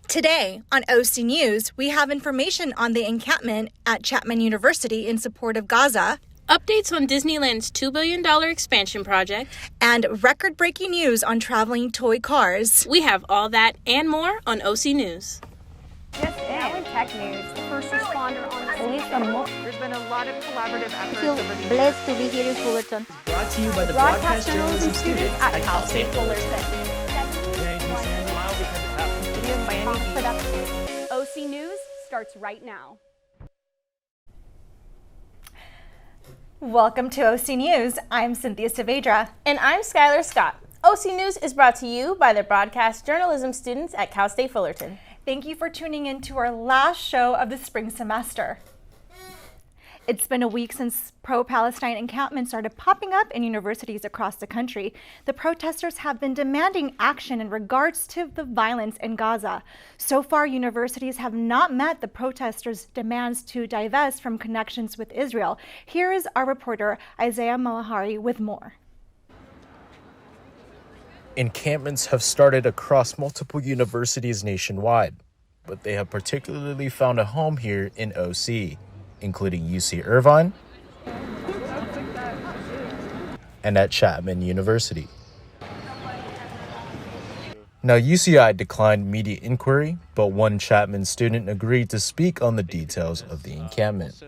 Today on OC News, we have information on the encampment at Chapman University in support of Gaza, updates on Disneyland's $2 billion expansion project, and record-breaking news on traveling toy cars. We have all that and more on OC News. Now in tech news, first responder on the There's been a lot of collaborative efforts feel over the blessed to be here in Fullerton. Brought to you by the Broadcast journalism students at State Fullerton. OC News starts right now. Welcome to OC News. I'm Cynthia Saavedra. And I'm Skylar Scott. OC News is brought to you by the broadcast journalism students at Cal State Fullerton. Thank you for tuning in to our last show of the spring semester. It's been a week since pro-Palestine encampments started popping up in universities across the country. The protesters have been demanding action in regards to the violence in Gaza. So far, universities have not met the protesters' demands to divest from connections with Israel. Here is our reporter, Isaiah Malahari, with more. Encampments have started across multiple universities nationwide, but they have particularly found a home here in OC, including UC Irvine and at Chapman University. Now, UCI declined media inquiry, but one Chapman student agreed to speak on the details of the encampment.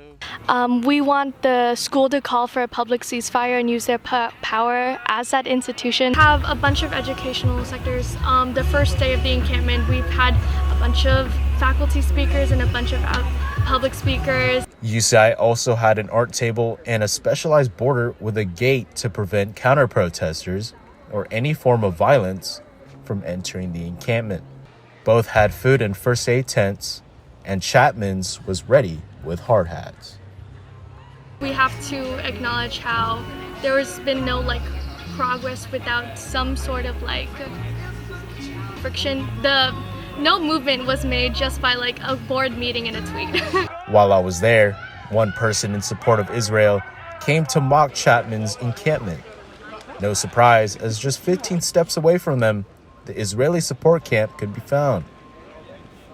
We want the school to call for a public ceasefire and use their power as that institution. Have a bunch of educational sectors. The first day of the encampment, we've had a bunch of faculty speakers and a bunch of public speakers. UCI also had an art table and a specialized border with a gate to prevent counter-protesters or any form of violence from entering the encampment. Both had food and first aid tents, and Chapman's was ready with hard hats. We have to acknowledge how there has been no progress without some sort of friction. No movement was made just by a board meeting and a tweet. While I was there, one person in support of Israel came to mock Chapman's encampment. No surprise, as just 15 steps away from them, the Israeli support camp could be found.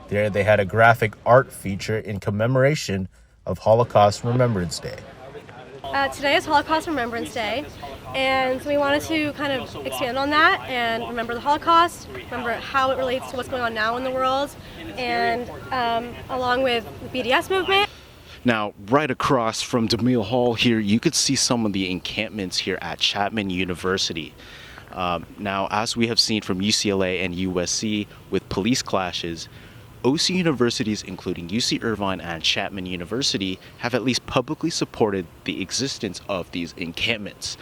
There they had a graphic art feature in commemoration of Holocaust Remembrance Day. Today is Holocaust Remembrance Day, and so we wanted to kind of expand on that and remember the Holocaust, remember how it relates to what's going on now in the world, and along with the BDS movement. Now, right across from DeMille Hall here, you could see some of the encampments here at Chapman University. Now, as we have seen from UCLA and USC with police clashes, OC universities, including UC Irvine and Chapman University, have at least publicly supported the existence of these encampments.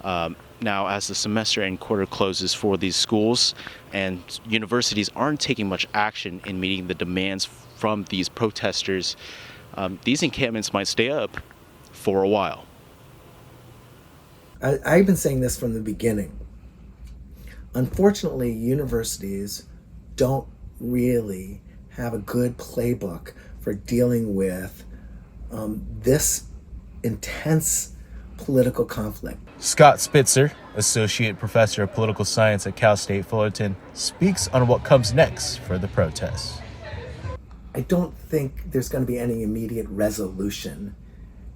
Now, as the semester and quarter closes for these schools and universities aren't taking much action in meeting the demands from these protesters, these encampments might stay up for a while. I've been saying this from the beginning. Unfortunately, universities don't really have a good playbook for dealing with this intense political conflict. Scott Spitzer, Associate Professor of Political Science at Cal State Fullerton, speaks on what comes next for the protests. I don't think there's going to be any immediate resolution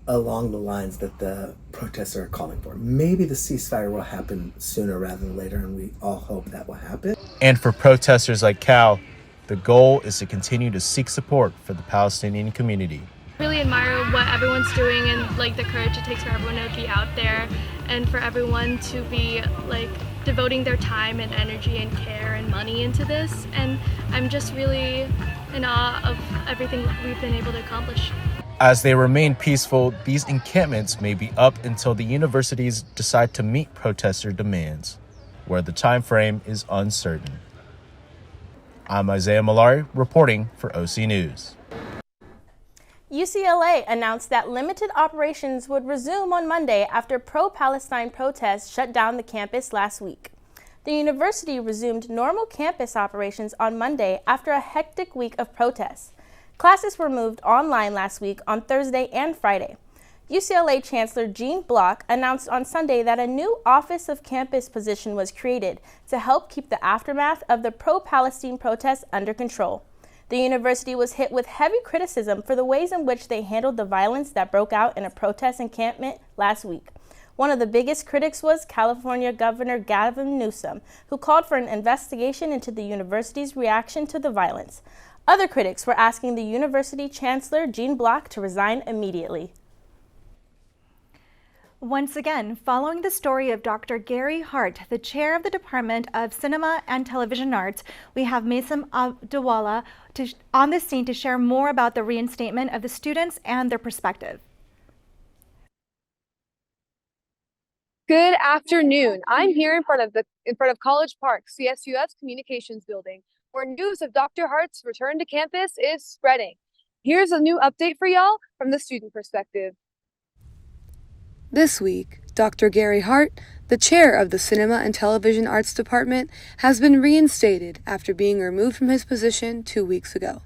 along the lines that the protests are calling for. Maybe the ceasefire will happen sooner rather than later, and we all hope that will happen. And for protesters like Cal, the goal is to continue to seek support for the Palestinian community. I really admire what everyone's doing and the courage it takes for everyone to be out there and for everyone to be devoting their time and energy and care and money into this. And I'm just really in awe of everything we've been able to accomplish. As they remain peaceful, these encampments may be up until the universities decide to meet protester demands, where the time frame is uncertain. I'm Isaiah Malari reporting for OC News. UCLA announced that limited operations would resume on Monday after pro-Palestine protests shut down the campus last week. The university resumed normal campus operations on Monday after a hectic week of protests. Classes were moved online last week on Thursday and Friday. UCLA Chancellor Gene Block announced on Sunday that a new Office of Campus position was created to help keep the aftermath of the pro-Palestine protests under control. The university was hit with heavy criticism for the ways in which they handled the violence that broke out in a protest encampment last week. One of the biggest critics was California Governor Gavin Newsom, who called for an investigation into the university's reaction to the violence. Other critics were asking the university chancellor, Gene Block, to resign immediately. Once again, following the story of Dr. Gary Hart, the chair of the Department of Cinema and Television Arts, we have Mason Abdullah on the scene to share more about the reinstatement of the students and their perspective. Good afternoon. I'm here in front of College Park, CSUF's communications building, where news of Dr. Hart's return to campus is spreading. Here's a new update for y'all from the student perspective. This week, Dr. Gary Hart, the chair of the Cinema and Television Arts Department, has been reinstated after being removed from his position 2 weeks ago.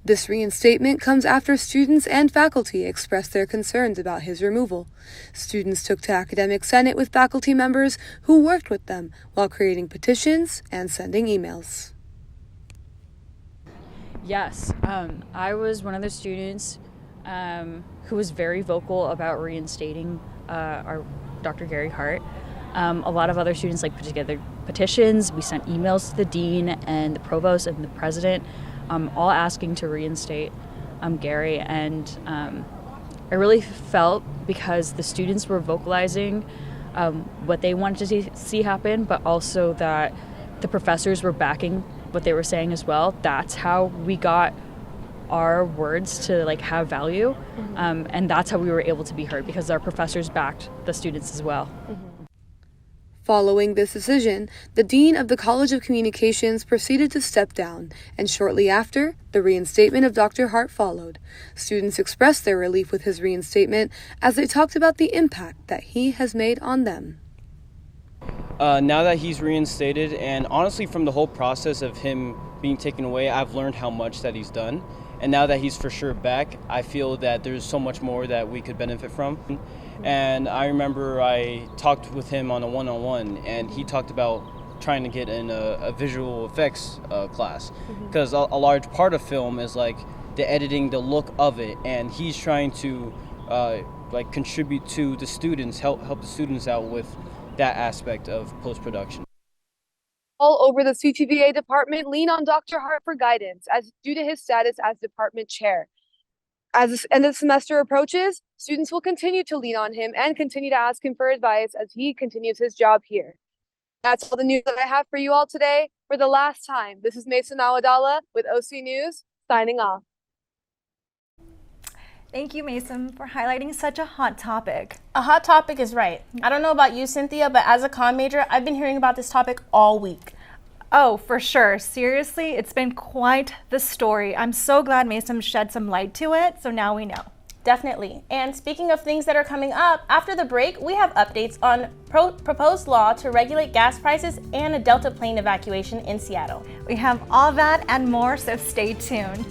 This reinstatement comes after students and faculty expressed their concerns about his removal. Students took to Academic Senate with faculty members who worked with them while creating petitions and sending emails. Yes, I was one of the students who was very vocal about reinstating our Dr. Gary Hart. A lot of other students put together petitions. We sent emails to the dean and the provost and the president, all asking to reinstate Gary. And I really felt, because the students were vocalizing what they wanted to see happen, but also that the professors were backing what they were saying as well. That's how we got our words to have value, and that's how we were able to be heard, because our professors backed the students as well. Following this decision, the dean of the College of Communications proceeded to step down, and shortly after, the reinstatement of Dr. Hart followed. Students expressed their relief with his reinstatement as they talked about the impact that he has made on them. Now that he's reinstated, and honestly from the whole process of him being taken away, I've learned how much that he's done. And now that he's for sure back, I feel that there's so much more that we could benefit from. And I remember I talked with him on a one-on-one, and he talked about trying to get in a visual effects class, because a large part of film is the editing, the look of it, and he's trying to contribute to the students, help the students out with that aspect of post-production. All over the CTVA department lean on Dr. Hart for guidance, as due to his status as department chair. As the end of the semester approaches, students will continue to lean on him and continue to ask him for advice as he continues his job here. That's all the news that I have for you all today. For the last time, this is Mason Awadallah with OC News, signing off. Thank you, Mason, for highlighting such a hot topic. A hot topic is right. I don't know about you, Cynthia, but as a comm major, I've been hearing about this topic all week. Oh, for sure. Seriously, it's been quite the story. I'm so glad Mason shed some light to it, so now we know. Definitely. And speaking of things that are coming up, after the break, we have updates on proposed law to regulate gas prices and a Delta plane evacuation in Seattle. We have all that and more, so stay tuned.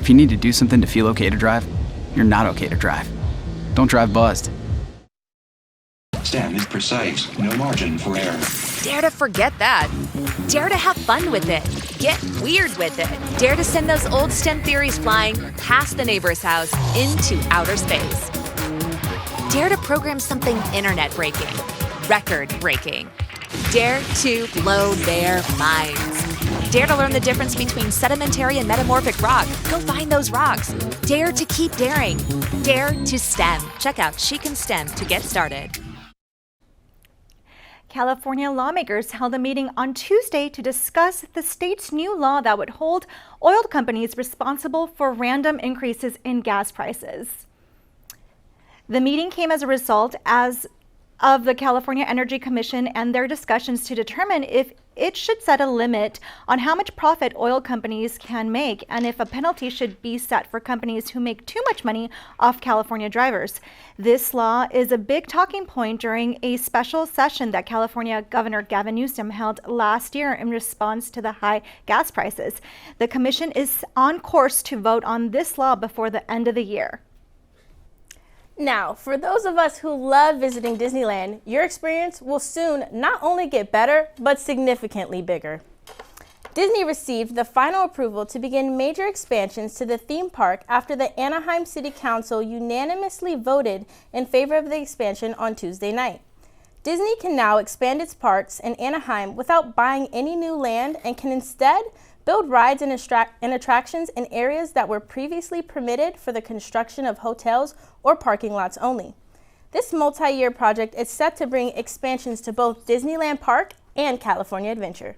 If you need to do something to feel okay to drive, you're not okay to drive. Don't drive buzzed. Stand is precise, no margin for error. Dare to forget that. Dare to have fun with it. Get weird with it. Dare to send those old STEM theories flying past the neighbor's house into outer space. Dare to program something internet-breaking, record-breaking. Dare to blow their minds. Dare to learn the difference between sedimentary and metamorphic rock. Go find those rocks. Dare to keep daring. Dare to STEM. Check out She Can STEM to get started. California lawmakers held a meeting on Tuesday to discuss the state's new law that would hold oil companies responsible for random increases in gas prices. The meeting came as a result of the California Energy Commission and their discussions to determine if it should set a limit on how much profit oil companies can make and if a penalty should be set for companies who make too much money off California drivers. This law is a big talking point during a special session that California Governor Gavin Newsom held last year in response to the high gas prices. The commission is on course to vote on this law before the end of the year. Now, for those of us who love visiting Disneyland, your experience will soon not only get better, but significantly bigger. Disney received the final approval to begin major expansions to the theme park after the Anaheim City Council unanimously voted in favor of the expansion on Tuesday night. Disney can now expand its parks in Anaheim without buying any new land and can instead build rides and attractions in areas that were previously permitted for the construction of hotels or parking lots only. This multi-year project is set to bring expansions to both Disneyland Park and California Adventure.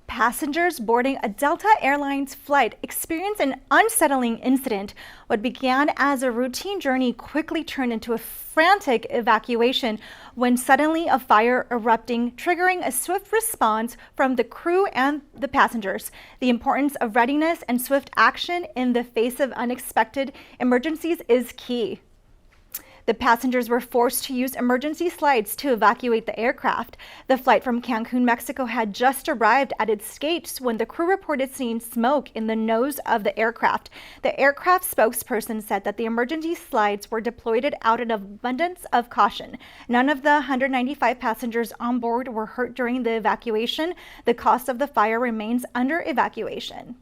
Passengers boarding a Delta Airlines flight experienced an unsettling incident. What began as a routine journey quickly turned into a frantic evacuation when suddenly a fire erupting, triggering a swift response from the crew and the passengers. The importance of readiness and swift action in the face of unexpected emergencies is key. The passengers were forced to use emergency slides to evacuate the aircraft. The flight from Cancun, Mexico had just arrived at its gates when the crew reported seeing smoke in the nose of the aircraft. The aircraft spokesperson said that the emergency slides were deployed out of abundance of caution. None of the 195 passengers on board were hurt during the evacuation. The cause of the fire remains under investigation.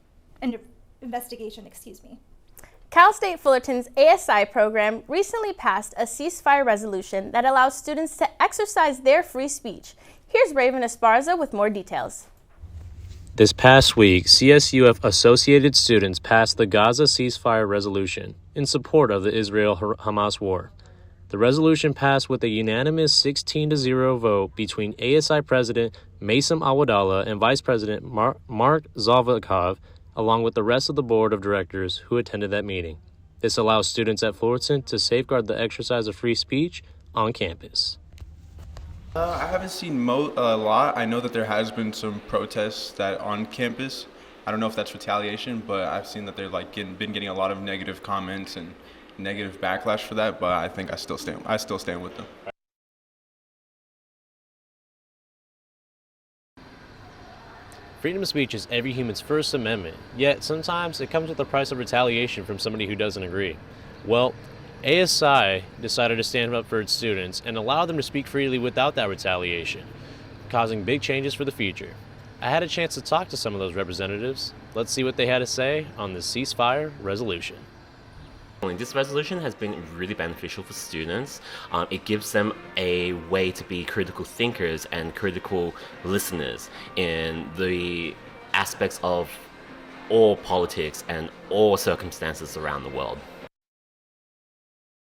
Cal State Fullerton's ASI program recently passed a ceasefire resolution that allows students to exercise their free speech. Here's Raven Esparza with more details. This past week, CSUF associated students passed the Gaza ceasefire resolution in support of the Israel-Hamas war. The resolution passed with a unanimous 16-0 vote between ASI President Mason Awadallah and Vice President Mark Zalvikov, along with the rest of the board of directors who attended that meeting. This allows students at Fullerton to safeguard the exercise of free speech on campus. I haven't seen a lot. I know that there has been some protests that on campus. I don't know if that's retaliation, but I've seen that they're been getting a lot of negative comments and negative backlash for that. But I think I still stand with them. Freedom of speech is every human's First Amendment, yet sometimes it comes with the price of retaliation from somebody who doesn't agree. Well, ASI decided to stand up for its students and allow them to speak freely without that retaliation, causing big changes for the future. I had a chance to talk to some of those representatives. Let's see what they had to say on the ceasefire resolution. This resolution has been really beneficial for students. It gives them a way to be critical thinkers and critical listeners in the aspects of all politics and all circumstances around the world.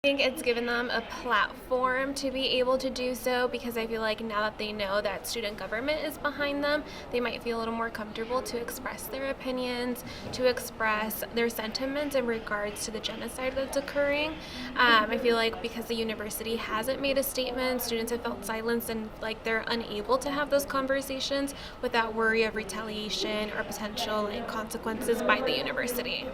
I think it's given them a platform to be able to do so, because I feel like now that they know that student government is behind them, they might feel a little more comfortable to express their opinions, to express their sentiments in regards to the genocide that's occurring. I feel like because the university hasn't made a statement, students have felt silenced and like they're unable to have those conversations without worry of retaliation or potential consequences by the university.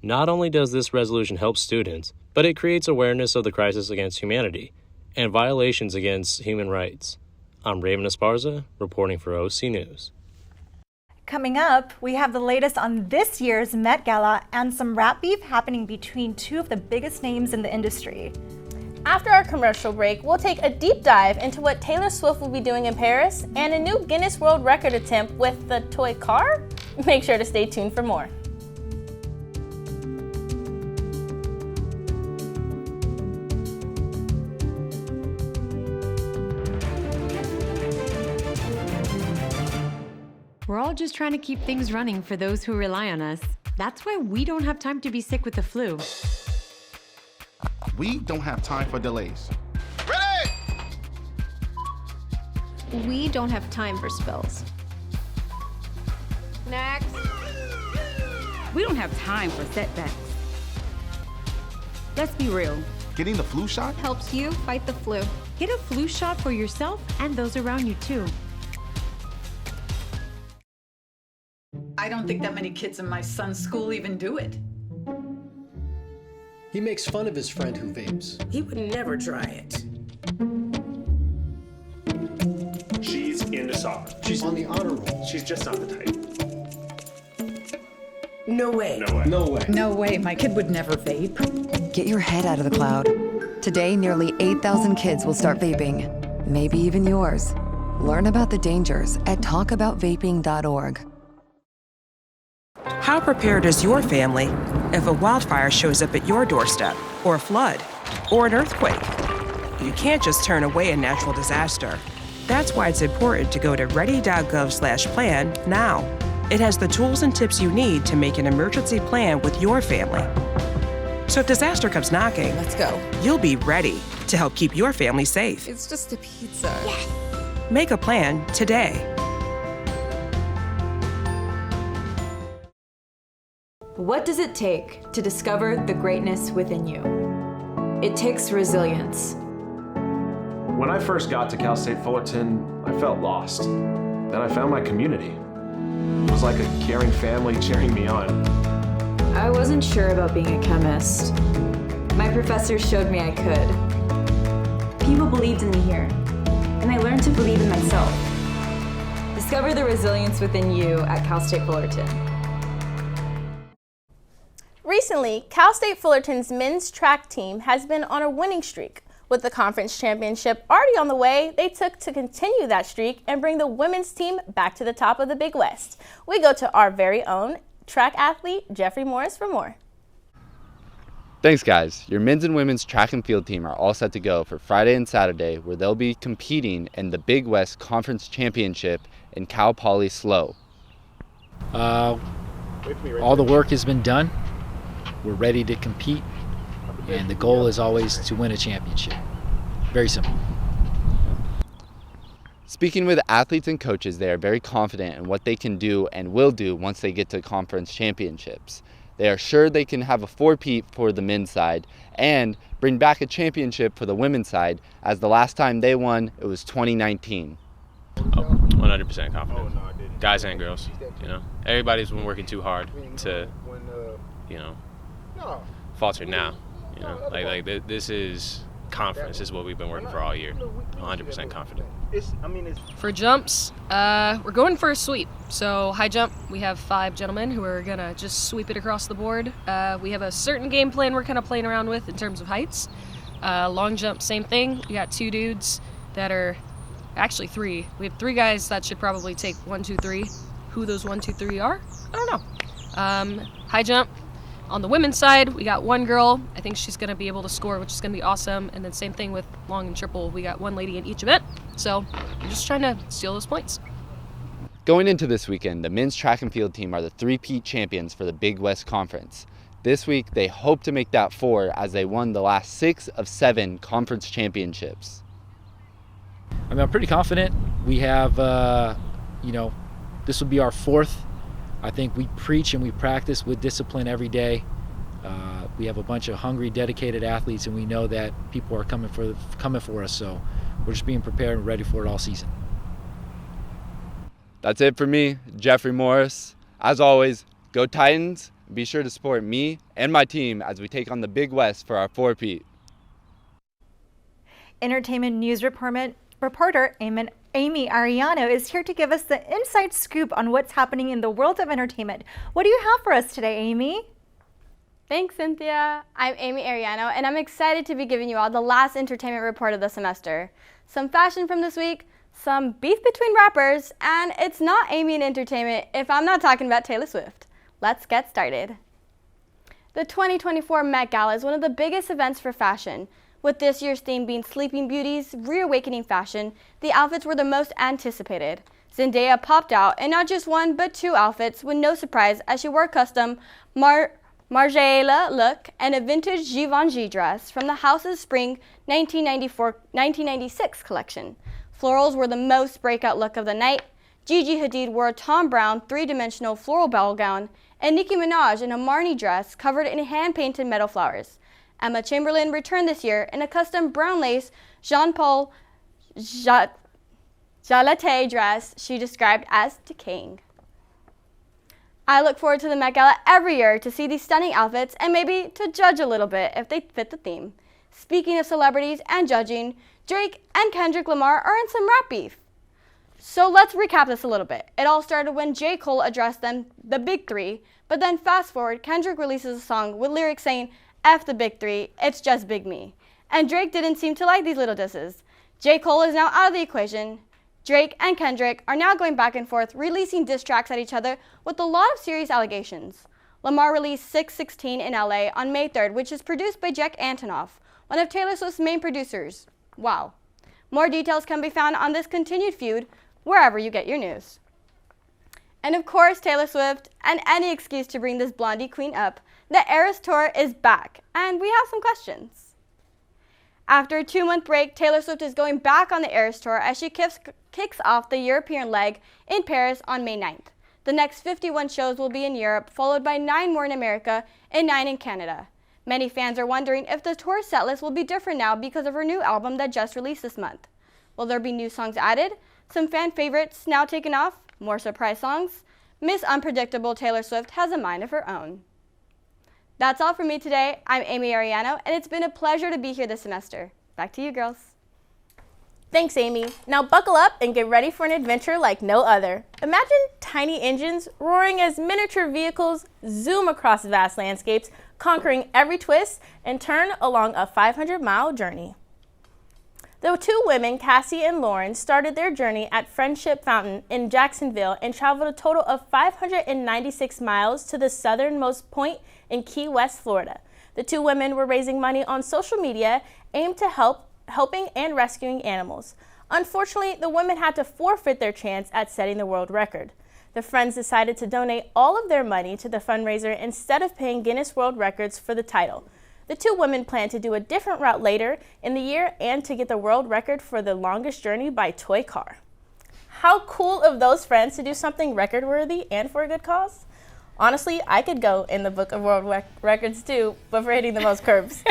Not only does this resolution help students, but it creates awareness of the crisis against humanity and violations against human rights. I'm Raven Esparza, reporting for OC News. Coming up, we have the latest on this year's Met Gala and some rap beef happening between two of the biggest names in the industry. After our commercial break, we'll take a deep dive into what Taylor Swift will be doing in Paris and a new Guinness World Record attempt with the toy car. Make sure to stay tuned for more. We're all just trying to keep things running for those who rely on us. That's why we don't have time to be sick with the flu. We don't have time for delays. We don't have time for spills. Next. We don't have time for setbacks. Let's be real. Getting the flu shot helps you fight the flu. Get a flu shot for yourself and those around you too. I don't think that many kids in my son's school even do it. He makes fun of his friend who vapes. He would never try it. She's into soccer. She's on the honor roll. She's just not the type. No way. No way. No way. No way, my kid would never vape. Get your head out of the cloud. Today, nearly 8,000 kids will start vaping. Maybe even yours. Learn about the dangers at talkaboutvaping.org. How prepared is your family if a wildfire shows up at your doorstep, or a flood, or an earthquake? You can't just turn away a natural disaster. That's why it's important to go to ready.gov/plan now. It has the tools and tips you need to make an emergency plan with your family. So if disaster comes knocking, let's go. You'll be ready to help keep your family safe. It's just a pizza. Yes. Make a plan today. What does it take to discover the greatness within you? It takes resilience. When I first got to Cal State Fullerton, I felt lost. Then I found my community. It was like a caring family cheering me on. I wasn't sure about being a chemist. My professor showed me I could. People believed in me here, and I learned to believe in myself. Discover the resilience within you at Cal State Fullerton. Recently, Cal State Fullerton's men's track team has been on a winning streak. With the conference championship already on the way, they took to continue that streak and bring the women's team back to the top of the Big West. We go to our very own track athlete, Jeffrey Morris, for more. Thanks, guys. Your men's and women's track and field team are all set to go for Friday and Saturday, where they'll be competing in the Big West Conference Championship in Cal Poly SLO. All the work has been done. We're ready to compete, and the goal is always to win a championship. Very simple. Speaking with athletes and coaches, they are very confident in what they can do and will do once they get to conference championships. They are sure they can have a four-peat for the men's side and bring back a championship for the women's side, as the last time they won, it was 2019. 100% confident. Guys and girls, everybody's been working too hard to, falter now. This is conference. This is what we've been working for all year. 100% confident. For jumps, we're going for a sweep. So high jump, we have 5 gentlemen who are gonna just sweep it across the board. We have a certain game plan we're kind of playing around with in terms of heights. Long jump, same thing. We got 2 dudes that are, actually 3. We have 3 guys that should probably take 1, 2, 3. Who those 1, 2, 3 are, I don't know. High jump. On the women's side, we got 1 girl. I think she's going to be able to score, which is going to be awesome. And then same thing with long and triple. We got 1 lady in each event. So I'm just trying to steal those points. Going into this weekend, the men's track and field team are the three-peat champions for the Big West Conference. This week, they hope to make that 4 as they won the last 6 of 7 conference championships. I'm pretty confident. We have, this will be our 4th. I think we preach and we practice with discipline every day. We have a bunch of hungry, dedicated athletes, and we know that people are coming for us. So we're just being prepared and ready for it all season. That's it for me, Jeffrey Morris. As always, go Titans. Be sure to support me and my team as we take on the Big West for our 4-peat. Entertainment news report reporter Amy Ariano is here to give us the inside scoop on what's happening in the world of entertainment. What do you have for us today, Amy? Thanks, Cynthia. I'm Amy Ariano, and I'm excited to be giving you all the last entertainment report of the semester. Some fashion from this week, some beef between rappers, and it's not Amy in entertainment if I'm not talking about Taylor Swift. Let's get started. The 2024 Met Gala is one of the biggest events for fashion. With this year's theme being Sleeping Beauty's reawakening fashion, the outfits were the most anticipated. Zendaya popped out in not just one but two outfits with no surprise as she wore a custom Margiela look and a vintage Givenchy dress from the house's spring 1996 collection. Florals were the most breakout look of the night. Gigi Hadid wore a Tom Brown three-dimensional floral ball gown, and Nicki Minaj in a Marni dress covered in hand-painted meadow flowers. Emma Chamberlain returned this year in a custom brown lace Jean-Paul Jalete dress she described as decaying. I look forward to the Met Gala every year to see these stunning outfits and maybe to judge a little bit if they fit the theme. Speaking of celebrities and judging, Drake and Kendrick Lamar are in some rap beef. So let's recap this a little bit. It all started when J. Cole addressed them, the Big Three, but then fast forward, Kendrick releases a song with lyrics saying, F the Big Three, it's just Big Me. And Drake didn't seem to like these little disses. J. Cole is now out of the equation. Drake and Kendrick are now going back and forth, releasing diss tracks at each other with a lot of serious allegations. Lamar released 616 in LA on May 3rd, which is produced by Jack Antonoff, one of Taylor Swift's main producers. Wow. More details can be found on this continued feud wherever you get your news. And of course, Taylor Swift, and any excuse to bring this Blondie queen up, the Eras Tour is back, and we have some questions. After a 2-month break, Taylor Swift is going back on the Eras Tour as she kicks off the European leg in Paris on May 9th. The next 51 shows will be in Europe, followed by 9 more in America and 9 in Canada. Many fans are wondering if the tour setlist will be different now because of her new album that just released this month. Will there be new songs added? Some fan favorites now taken off? More surprise songs? Miss Unpredictable Taylor Swift has a mind of her own. That's all for me today. I'm Amy Ariano, and it's been a pleasure to be here this semester. Back to you, girls. Thanks, Amy. Now buckle up and get ready for an adventure like no other. Imagine tiny engines roaring as miniature vehicles zoom across vast landscapes, conquering every twist and turn along a 500-mile journey. The two women, Cassie and Lauren, started their journey at Friendship Fountain in Jacksonville and traveled a total of 596 miles to the southernmost point in Key West, Florida. The two women were raising money on social media aimed to helping and rescuing animals. Unfortunately, the women had to forfeit their chance at setting the world record. The friends decided to donate all of their money to the fundraiser instead of paying Guinness World Records for the title. The two women plan to do a different route later in the year and to get the world record for the longest journey by toy car. How cool of those friends to do something record-worthy and for a good cause? Honestly, I could go in the book of world records too, but for hitting the most curbs.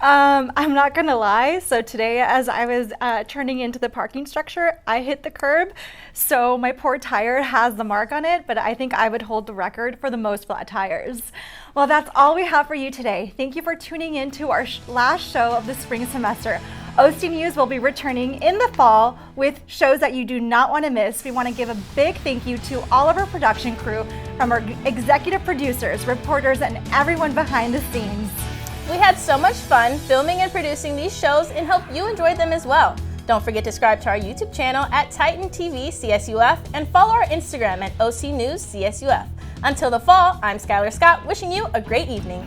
I'm not gonna lie, so today as I was turning into the parking structure, I hit the curb, so my poor tire has the mark on it, but I think I would hold the record for the most flat tires. Well, that's all we have for you today. Thank you for tuning in to our last show of the spring semester. OC News will be returning in the fall with shows that you do not want to miss. We want to give a big thank you to all of our production crew, from our executive producers, reporters, and everyone behind the scenes. We had so much fun filming and producing these shows and hope you enjoyed them as well. Don't forget to subscribe to our YouTube channel at Titan TV CSUF and follow our Instagram at OC News CSUF. Until the fall, I'm Skylar Scott, wishing you a great evening.